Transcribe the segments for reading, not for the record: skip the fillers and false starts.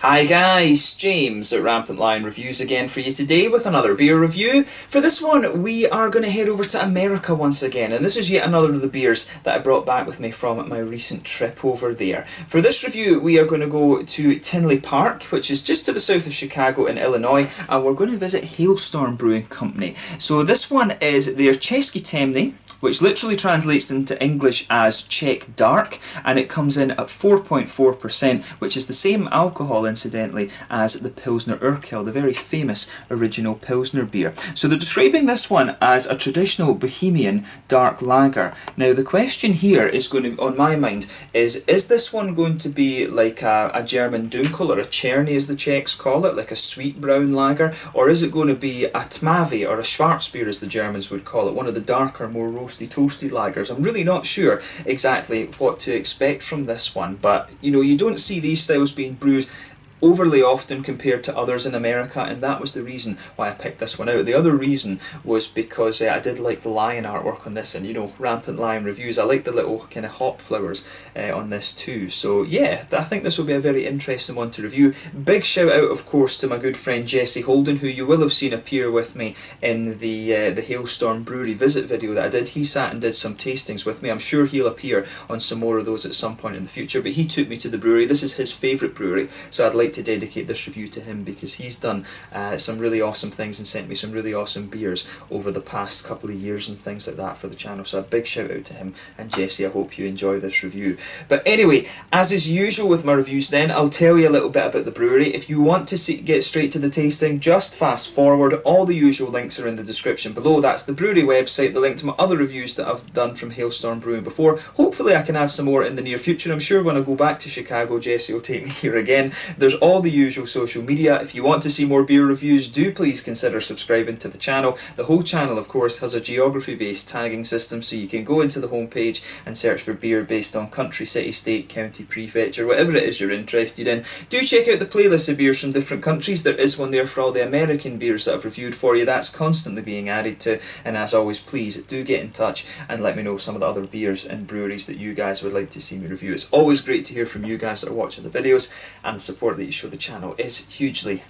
Hi guys, James at Rampant Lion Reviews again for you today with another beer review. For this one we are going to head over to America once again, and this is yet another of the beers that I brought back with me from my recent trip over there. For this review we are going to go to Tinley Park, which is just to the south of Chicago in Illinois, and we're going to visit Hailstorm Brewing Company. So this one is their České Temny, which literally translates into English as Czech Dark, and it comes in at 4.4%, which is the same alcohol, incidentally, as the Pilsner Urquell, the very famous original Pilsner beer. So they're describing this one as a traditional Bohemian dark lager. Now the question here is going to, on my mind, is this one going to be like a German Dunkel, or a Czerny as the Czechs call it, like a sweet brown lager, or is it going to be a Tmavé or a Schwarzbier as the Germans would call it, one of the darker, more roasty, toasty lagers? I'm really not sure exactly what to expect from this one, but you know, you don't see these styles being brewed overly often compared to others in America, and that was the reason why I picked this one out. The other reason was because I did like the lion artwork on this, and you know, Rampant Lion Reviews, I like the little kind of hop flowers on this too. So yeah, I think this will be a very interesting one to review. Big shout out of course to my good friend Jesse Holden, who you will have seen appear with me in the Hailstorm Brewery visit video that I did. He sat and did some tastings with me. I'm sure he'll appear on some more of those at some point in the future, but he took me to the brewery. This is his favourite brewery, so I'd like to dedicate this review to him because he's done some really awesome things and sent me some really awesome beers over the past couple of years and things like that for the channel. So a big shout out to him, and Jesse, I hope you enjoy this review. But anyway, as is usual with my reviews then, I'll tell you a little bit about the brewery. If you want to get straight to the tasting, just fast forward. All the usual links are in the description below. That's the brewery website, the link to my other reviews that I've done from Hailstorm Brewing before. Hopefully I can add some more in the near future. I'm sure when I go back to Chicago, Jesse will take me here again. There's all the usual social media. If you want to see more beer reviews, do please consider subscribing to the channel. The whole channel, of course, has a geography-based tagging system, so you can go into the homepage and search for beer based on country, city, state, county, prefecture, whatever it is you're interested in. Do check out the playlist of beers from different countries. There is one there for all the American beers that I've reviewed for you. That's constantly being added to, and as always, please do get in touch and let me know some of the other beers and breweries that you guys would like to see me review. It's always great to hear from you guys that are watching the videos, and the support that you show the channel is hugely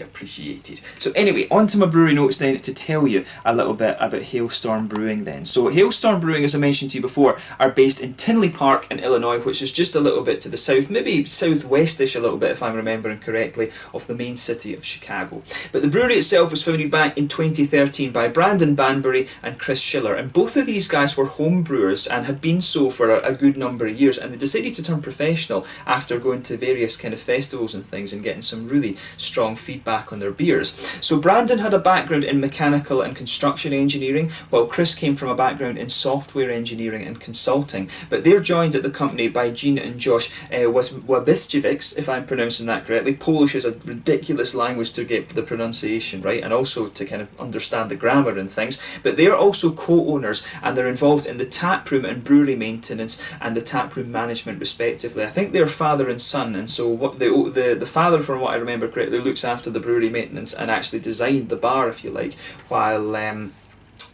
appreciated. So anyway, on to my brewery notes then, to tell you a little bit about Hailstorm Brewing then. So Hailstorm Brewing, as I mentioned to you before, are based in Tinley Park in Illinois, which is just a little bit to the south, maybe southwestish a little bit if I'm remembering correctly, of the main city of Chicago. But the brewery itself was founded back in 2013 by Brandon Banbury and Chris Schiller, and both of these guys were home brewers and had been so for a good number of years, and they decided to turn professional after going to various kind of festivals and things and getting some really strong feedback on their beers. So Brandon had a background in mechanical and construction engineering, while Chris came from a background in software engineering and consulting. But they're joined at the company by Gene and Josh Wabiscevics, if I'm pronouncing that correctly. Polish is a ridiculous language to get the pronunciation right, and also to kind of understand the grammar and things. But they're also co-owners, and they're involved in the taproom and brewery maintenance and the taproom management respectively. I think they're father and son, and so what the father, from what I remember correctly, looks after the brewery maintenance and actually designed the bar, if you like, while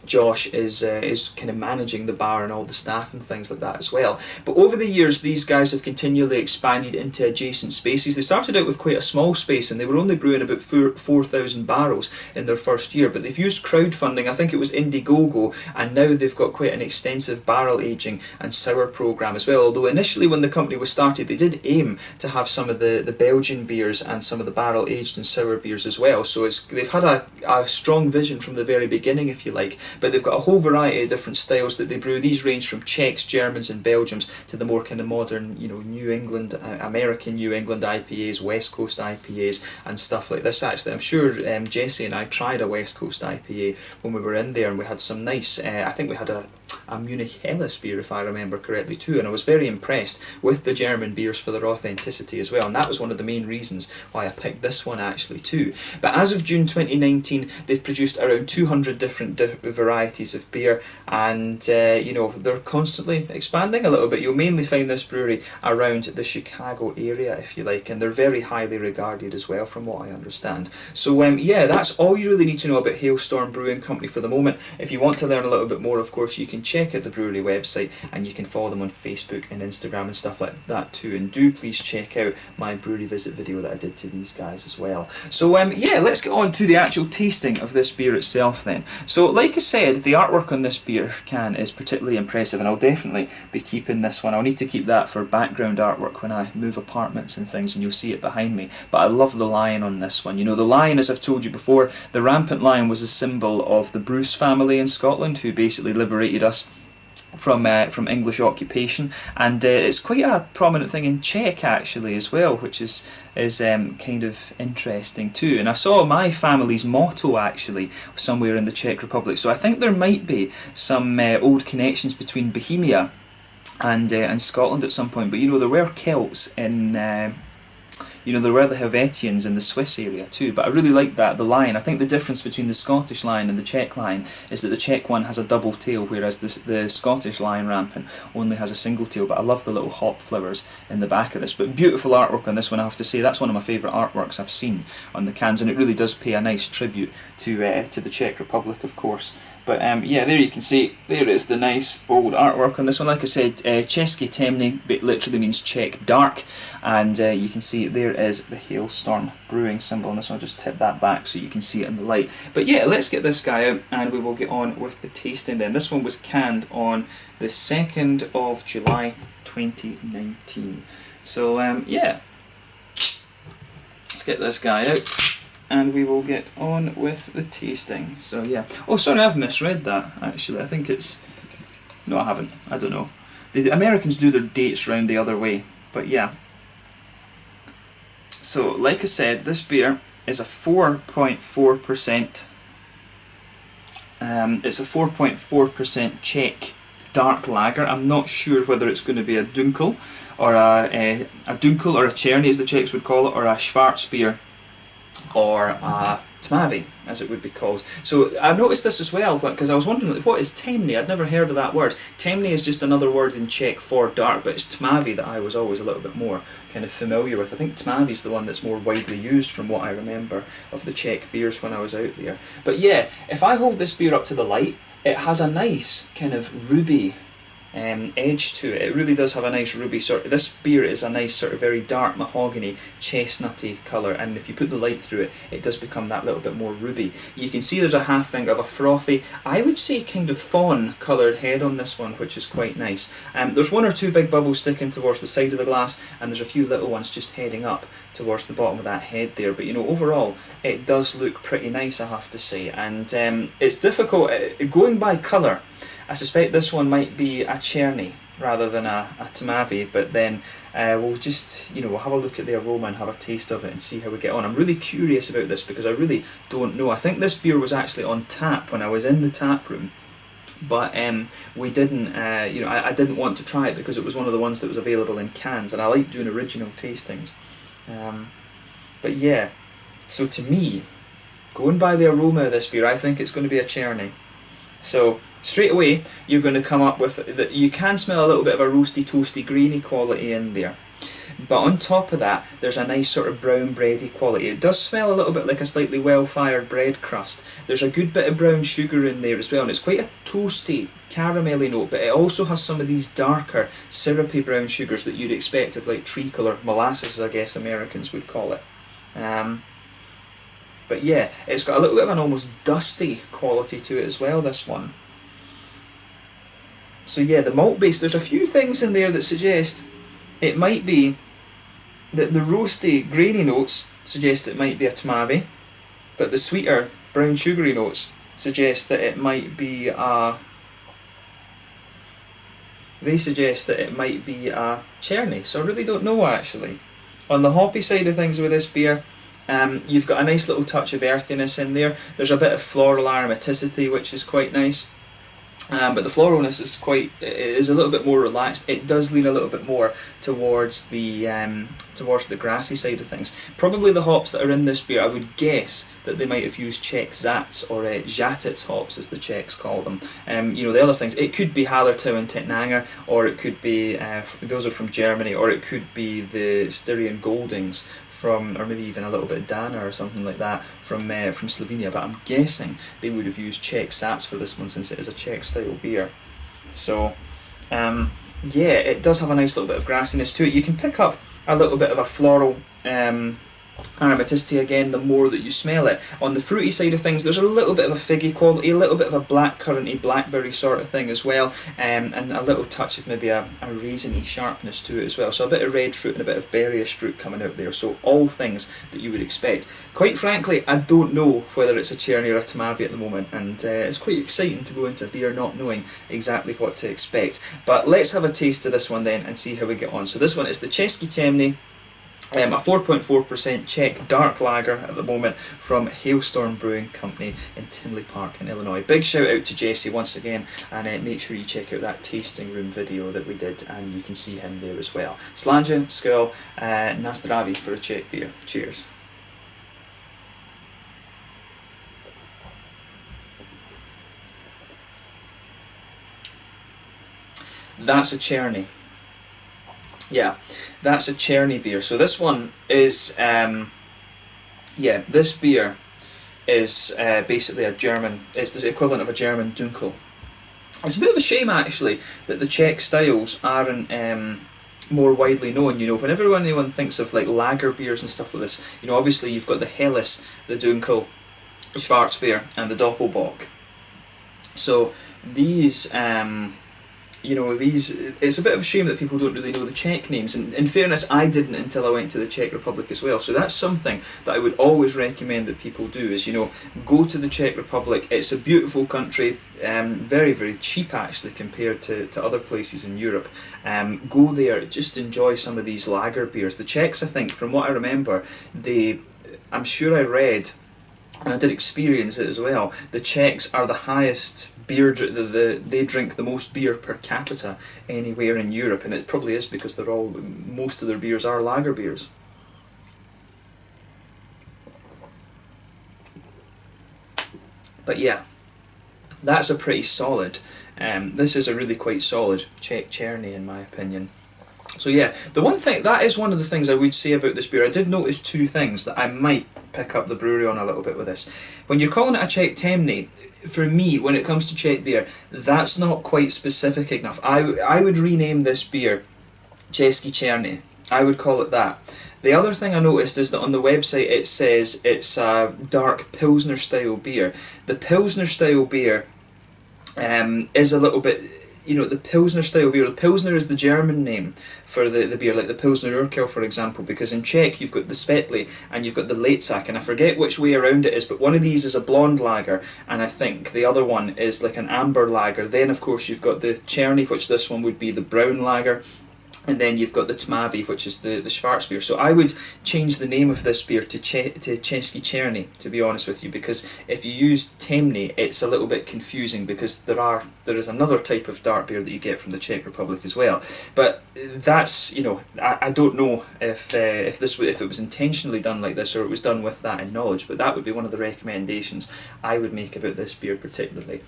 Josh is kind of managing the bar and all the staff and things like that as well. But over the years, these guys have continually expanded into adjacent spaces. They started out with quite a small space, and they were only brewing about 4,000 barrels in their first year. But they've used crowdfunding, I think it was Indiegogo, and now they've got quite an extensive barrel aging and sour program as well. Although initially when the company was started, they did aim to have some of the Belgian beers and some of the barrel aged and sour beers as well. So they've had a strong vision from the very beginning, if you like. But they've got a whole variety of different styles that they brew. These range from Czechs, Germans and Belgians to the more kind of modern, you know, New England, American New England IPAs, West Coast IPAs and stuff like this. Actually, I'm sure Jesse and I tried a West Coast IPA when we were in there, and we had some nice, I think we had a Munich Helles beer, if I remember correctly too, and I was very impressed with the German beers for their authenticity as well, and that was one of the main reasons why I picked this one actually too. But as of June 2019, they've produced around 200 different varieties of beer, and you know, they're constantly expanding a little bit. You'll mainly find this brewery around the Chicago area, if you like, and they're very highly regarded as well from what I understand. So yeah, that's all you really need to know about Hailstorm Brewing Company for the moment. If you want to learn a little bit more, of course, you can check check out the brewery website, and you can follow them on Facebook and Instagram and stuff like that too. And do please check out my brewery visit video that I did to these guys as well. So yeah, let's get on to the actual tasting of this beer itself then. So like I said, the artwork on this beer can is particularly impressive, and I'll definitely be keeping this one. I'll need to keep that for background artwork when I move apartments and things, and you'll see it behind me. But I love the lion on this one. You know, the lion, as I've told you before, the rampant lion was a symbol of the Bruce family in Scotland, who basically liberated us from English occupation, and it's quite a prominent thing in Czech actually as well, which is kind of interesting too. And I saw my family's motto actually somewhere in the Czech Republic, so I think there might be some old connections between Bohemia and Scotland at some point. But you know, there were Celts in you know, there were the Helvetians in the Swiss area too, but I really like that, the lion. I think the difference between the Scottish lion and the Czech lion is that the Czech one has a double tail, whereas the Scottish lion rampant only has a single tail. But I love the little hop flowers in the back of this. But beautiful artwork on this one, I have to say. That's one of my favourite artworks I've seen on the cans, and it really does pay a nice tribute to the Czech Republic, of course. But yeah, there you can see, there is the nice old artwork on this one. Like I said, České Temny literally means Czech dark, and you can see there is the Hailstorm Brewing symbol on this one. I'll just tip that back so you can see it in the light. But yeah, let's get this guy out and we will get on with the tasting then. This one was canned on the 2nd of July 2019. So yeah, let's get this guy out and we will get on with the tasting. So yeah. Oh, sorry, I've misread that actually. I think it's... No, I haven't. I don't know. The Americans do their dates round the other way. But yeah. So, like I said, this beer is a 4.4%. It's a 4.4% Czech dark lager. I'm not sure whether it's going to be a Dunkel or a Dunkel or a Černý, as the Czechs would call it, or a Schwarzbier, or a Tmavy, as it would be called. So I noticed this as well, because I was wondering, like, what is Temný? I'd never heard of that word. Temný is just another word in Czech for dark, but it's Tmavy that I was always a little bit more kind of familiar with. I think Tmavy is the one that's more widely used from what I remember of the Czech beers when I was out there. But yeah, if I hold this beer up to the light, it has a nice kind of ruby edge to it. It really does have a nice ruby sort of... This beer is a nice sort of very dark mahogany, chestnutty colour, and if you put the light through it, it does become that little bit more ruby. You can see there's a half finger of a frothy, I would say kind of fawn coloured head on this one, which is quite nice. There's one or two big bubbles sticking towards the side of the glass, and there's a few little ones just heading up towards the bottom of that head there. But you know, overall, it does look pretty nice, I have to say. And it's difficult, going by colour, I suspect this one might be a Černý rather than a Tmavy, but then we'll just, you know, we'll have a look at the aroma and have a taste of it and see how we get on. I'm really curious about this because I really don't know. I think this beer was actually on tap when I was in the tap room, but we didn't, you know, I didn't want to try it because it was one of the ones that was available in cans, and I like doing original tastings. But yeah, so to me, going by the aroma of this beer, I think it's going to be a Černý. So straight away, you're going to come up with... You can smell a little bit of a roasty, toasty, grainy quality in there. But on top of that, there's a nice sort of brown bready quality. It does smell a little bit like a slightly well-fired bread crust. There's a good bit of brown sugar in there as well, and it's quite a toasty, caramelly note, but it also has some of these darker, syrupy brown sugars that you'd expect of like treacle or molasses, I guess Americans would call it. But yeah, it's got a little bit of an almost dusty quality to it as well, this one. So yeah, the malt base, there's a few things in there that suggest it might be that the roasty, grainy notes suggest it might be a Tmavy, but the sweeter, brown sugary notes suggest that it might be a... They suggest that it might be a Černý, so I really don't know actually. On the hoppy side of things with this beer, you've got a nice little touch of earthiness in there. There's a bit of floral aromaticity, which is quite nice. But the floralness is a little bit more relaxed. It does lean a little bit more towards the grassy side of things. Probably the hops that are in this beer, I would guess that they might have used Czech Zats or Žatec hops, as the Czechs call them. You know, the other things, it could be Hallertau and Tettnanger, or it could be, those are from Germany, or it could be the Styrian Goldings from, or maybe even a little bit of Dana or something like that from Slovenia, but I'm guessing they would have used Czech Zats for this one since it is a Czech style beer. So yeah, it does have a nice little bit of grassiness to it. You can pick up a little bit of a floral aromaticity again the more that you smell it. On the fruity side of things, there's a little bit of a figgy quality, a little bit of a blackcurranty, blackberry sort of thing as well, and a little touch of maybe a raisiny sharpness to it as well. So a bit of red fruit and a bit of berryish fruit coming out there. So all things that you would expect. Quite frankly, I don't know whether it's a Cherny or a Temavi at the moment, and it's quite exciting to go into beer not knowing exactly what to expect. But let's have a taste of this one then and see how we get on. So this one is the České Temny, a 4.4% Czech dark lager at the moment from Hailstorm Brewing Company in Tinley Park in Illinois. Big shout out to Jesse once again, and make sure you check out that tasting room video that we did, and you can see him there as well. Slanja, skål, na zdraví for a Czech beer. Cheers. That's a Cherny. Yeah, that's a Cherny beer. So this one is, yeah, this beer is basically a German, it's the equivalent of a German Dunkel. It's a bit of a shame actually that the Czech styles aren't more widely known. You know, whenever anyone thinks of like lager beers and stuff like this, you know, obviously you've got the Helles, the Dunkel, the Schwarzbier and the Doppelbock. So these you know, it's a bit of a shame that people don't really know the Czech names, and in fairness I didn't until I went to the Czech Republic as well. So that's something that I would always recommend that people do, is, you know, go to the Czech Republic. It's a beautiful country, very, very cheap actually compared to other places in Europe. Go there, just enjoy some of these lager beers. The Czechs, I think, from what I remember, I'm sure I read, and I did experience it as well, the Czechs are the highest beer, they drink the most beer per capita anywhere in Europe, and it probably is because most of their beers are lager beers. But yeah, that's a pretty solid, this is a really quite solid Czech Cherny in my opinion. So yeah, the one thing, that is one of the things I would say about this beer. I did notice two things that I might pick up the brewery on a little bit with this. When you're calling it a Czech Temny, for me, when it comes to Czech beer, that's not quite specific enough. I would rename this beer České Cherny. I would call it that. The other thing I noticed is that on the website it says it's a dark Pilsner style beer. The Pilsner style beer is a little bit, you know, the Pilsner style beer, the Pilsner is the German name for the beer, like the Pilsner Urquell for example, because in Czech you've got the Svetli and you've got the Leitzak, and I forget which way around it is, but one of these is a blonde lager and I think the other one is like an amber lager. Then of course you've got the Cherny, which this one would be the brown lager, and then you've got the Temavi, which is the Schwarzbier. So I would change the name of this beer to České Cherny, to be honest with you, because if you use Temný, it's a little bit confusing, because there is another type of dark beer that you get from the Czech Republic as well. But that's, you know, I don't know if it was intentionally done like this or it was done with that in knowledge, but that would be one of the recommendations I would make about this beer particularly.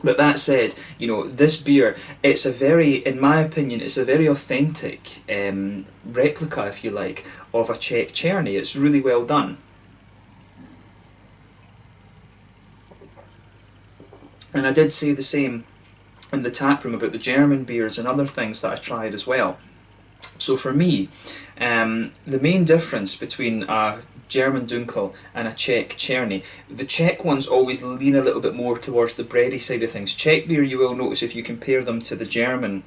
But that said, you know, this beer, it's a very, in my opinion, it's a very authentic replica, if you like, of a Czech Cherny. It's really well done. And I did say the same in the tap room about the German beers and other things that I tried as well. So for me, the main difference between a German Dunkel and a Czech Cherny, the Czech ones always lean a little bit more towards the bready side of things. Czech beer, you will notice if you compare them to the German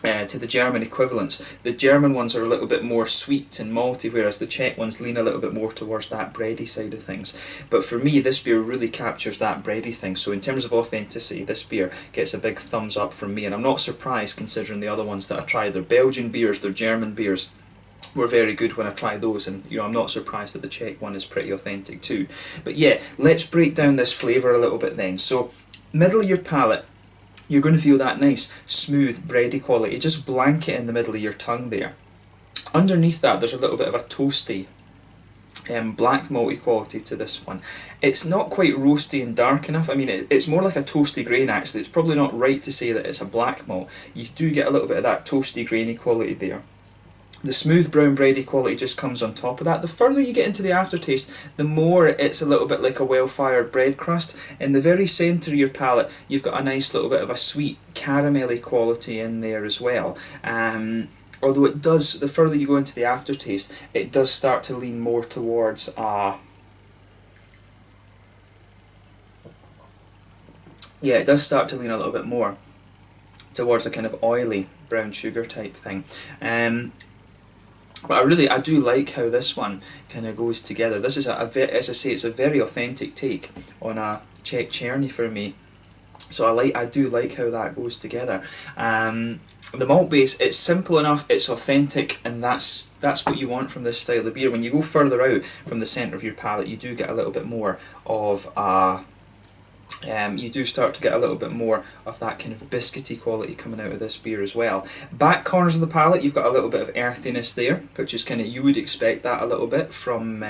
equivalents, the German ones are a little bit more sweet and malty, whereas the Czech ones lean a little bit more towards that bready side of things. But for me, this beer really captures that bready thing. So in terms of authenticity, this beer gets a big thumbs up from me, and I'm not surprised considering the other ones that I tried. They're Belgian beers, they're German beers, were very good when I tried those, and you know, I'm not surprised that the Czech one is pretty authentic too. But yeah, let's break down this flavour a little bit then. So middle of your palate, you're going to feel that nice smooth bready quality, just blanket in the middle of your tongue there. Underneath that there's a little bit of a toasty black malty quality to this one. It's not quite roasty and dark enough. I mean, it's more like a toasty grain actually. It's probably not right to say that it's a black malt. You do get a little bit of that toasty grainy quality there. The smooth brown bready quality just comes on top of that. The further you get into the aftertaste, the more it's a little bit like a well-fired bread crust. In the very centre of your palate, you've got a nice little bit of a sweet caramelly quality in there as well. Although it does, the further you go into the aftertaste, it does start to lean more towards it does start to lean a little bit more towards a kind of oily brown sugar type thing. But I do like how this one kind of goes together. This is as I say, it's a very authentic take on a Czech Cherny for me. So I do like how that goes together. The malt base, it's simple enough, it's authentic, and that's what you want from this style of beer. When you go further out from the centre of your palate, you do get a little bit more of you do start to get a little bit more of that kind of biscuity quality coming out of this beer as well. Back corners of the palate, you've got a little bit of earthiness there, which is kind of, you would expect that a little bit from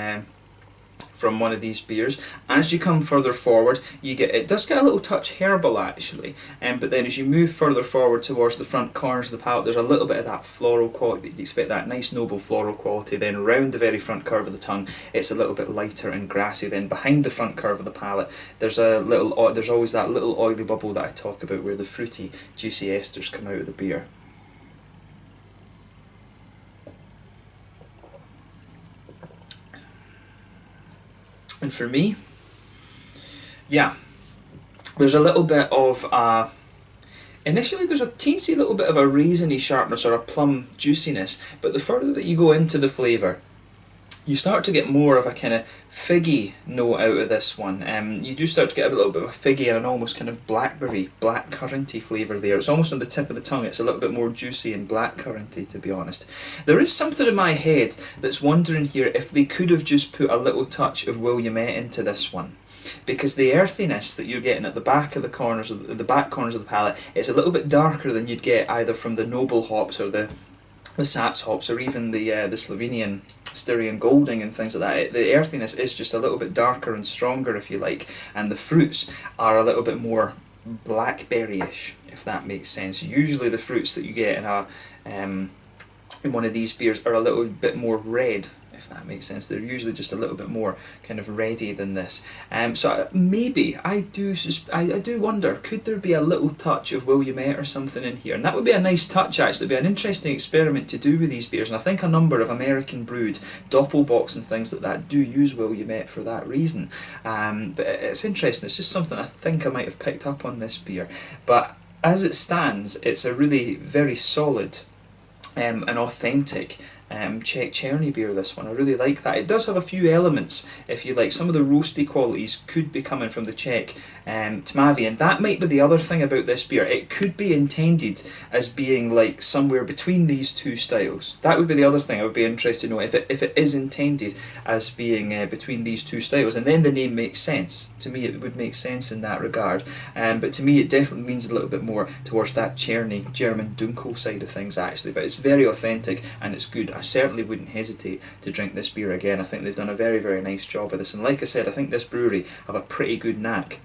one of these beers. As you come further forward, it does get a little touch herbal actually, but then as you move further forward towards the front corners of the palate, there's a little bit of that floral quality. You'd expect that nice noble floral quality. Then round the very front curve of the tongue, it's a little bit lighter and grassy. Then behind the front curve of the palate, there's always that little oily bubble that I talk about, where the fruity, juicy esters come out of the beer. And for me, yeah, there's a little bit of initially there's a teensy little bit of a raisiny sharpness or a plum juiciness, but the further that you go into the flavour, you start to get more of a kind of figgy note out of this one. You do start to get a little bit of a figgy and an almost kind of blackberry, blackcurranty flavour there. It's almost on the tip of the tongue, it's a little bit more juicy and blackcurranty, to be honest. There is something in my head that's wondering here if they could have just put a little touch of Williamette into this one. Because the earthiness that you're getting at the back of the corners of the back corners of the palate is a little bit darker than you'd get either from the noble hops or the Sats hops, or even the Slovenian Styrian Golding and things like that. The earthiness is just a little bit darker and stronger, if you like, and the fruits are a little bit more blackberry-ish, if that makes sense. Usually the fruits that you get in one of these beers are a little bit more red, if that makes sense. They're usually just a little bit more kind of reddy than this. So maybe, I do wonder, could there be a little touch of Williamette or something in here? And that would be a nice touch actually. It'd be an interesting experiment to do with these beers, and I think a number of American brewed Doppelbocks and things like that do use Williamette for that reason. But it's interesting, it's just something I think I might have picked up on this beer. But as it stands, it's a really very solid and authentic Czech Cherny beer, this one. I really like that. It does have a few elements, if you like. Some of the roasty qualities could be coming from the Czech Tmavy, and that might be the other thing about this beer. It could be intended as being like somewhere between these two styles. That would be the other thing I would be interested to know, if it is intended as being between these two styles, and then the name makes sense. To me it would make sense in that regard, but to me it definitely leans a little bit more towards that Cherny, German Dunkel side of things actually, but it's very authentic and it's good. I certainly wouldn't hesitate to drink this beer again. I think they've done a very, very nice job of this, and like I said, I think this brewery have a pretty good knack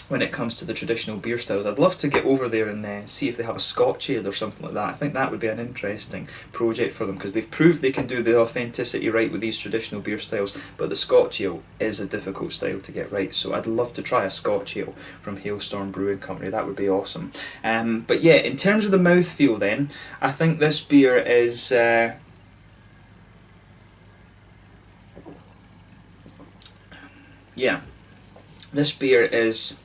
when it comes to the traditional beer styles. I'd love to get over there and see if they have a Scotch ale or something like that. I think that would be an interesting project for them, because they've proved they can do the authenticity right with these traditional beer styles, but the Scotch ale is a difficult style to get right, so I'd love to try a Scotch ale from Hailstorm Brewing Company. That would be awesome. But yeah, in terms of the mouthfeel then, I think this beer is this beer is,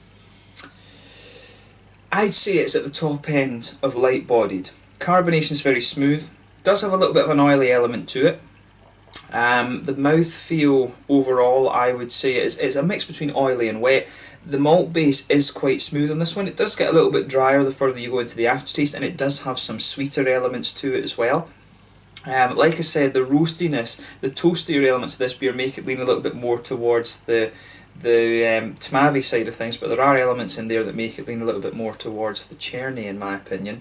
I'd say it's at the top end of light-bodied. Carbonation is very smooth, does have a little bit of an oily element to it. The mouthfeel overall, I would say, is a mix between oily and wet. The malt base is quite smooth on this one. It does get a little bit drier the further you go into the aftertaste, and it does have some sweeter elements to it as well. Like I said, the roastiness, the toastier elements of this beer make it lean a little bit more towards the Tmavy side of things, but there are elements in there that make it lean a little bit more towards the Cherny, in my opinion.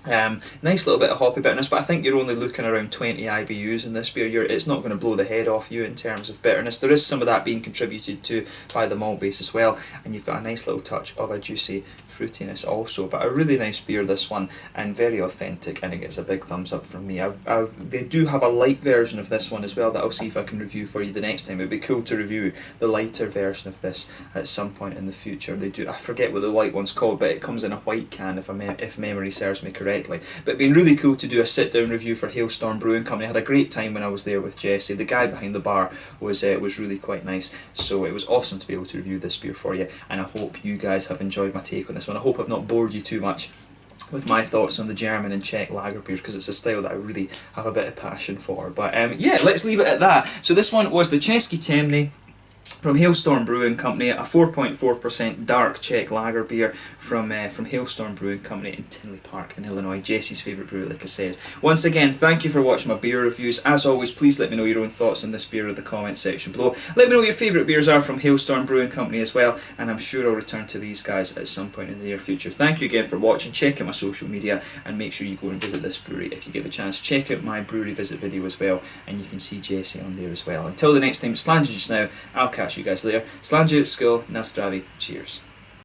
Nice little bit of hoppy bitterness, but I think you're only looking around 20 IBUs in this beer. It's not going to blow the head off you in terms of bitterness. There is some of that being contributed to by the malt base as well, and you've got a nice little touch of a juicy fruitiness also. But a really nice beer, this one, and very authentic, and it gets a big thumbs up from me. They do have a light version of this one as well that I'll see if I can review for you the next time. It would be cool to review the lighter version of this at some point in the future. They do, I forget what the light one's called, but it comes in a white can if memory serves me correctly. But it'd been really cool to do a sit-down review for Hailstorm Brewing Company. I had a great time when I was there with Jesse. The guy behind the bar was really quite nice, so it was awesome to be able to review this beer for you, and I hope you guys have enjoyed my take on this one. I hope I've not bored you too much with my thoughts on the German and Czech lager beers, because it's a style that I really have a bit of passion for. But yeah, let's leave it at that. So this one was the České Temny from Hailstorm Brewing Company, a 4.4% dark Czech lager beer from Hailstorm Brewing Company in Tinley Park in Illinois. Jesse's favourite brewery, like I said. Once again, thank you for watching my beer reviews. As always, please let me know your own thoughts on this beer in the comment section below. Let me know what your favourite beers are from Hailstorm Brewing Company as well, and I'm sure I'll return to these guys at some point in the near future. Thank you again for watching. Check out my social media, and make sure you go and visit this brewery if you get the chance. Check out my brewery visit video as well, and you can see Jesse on there as well. Until the next time, Slange just now, I'll catch you guys later. Slange, skull, na zdraví, cheers.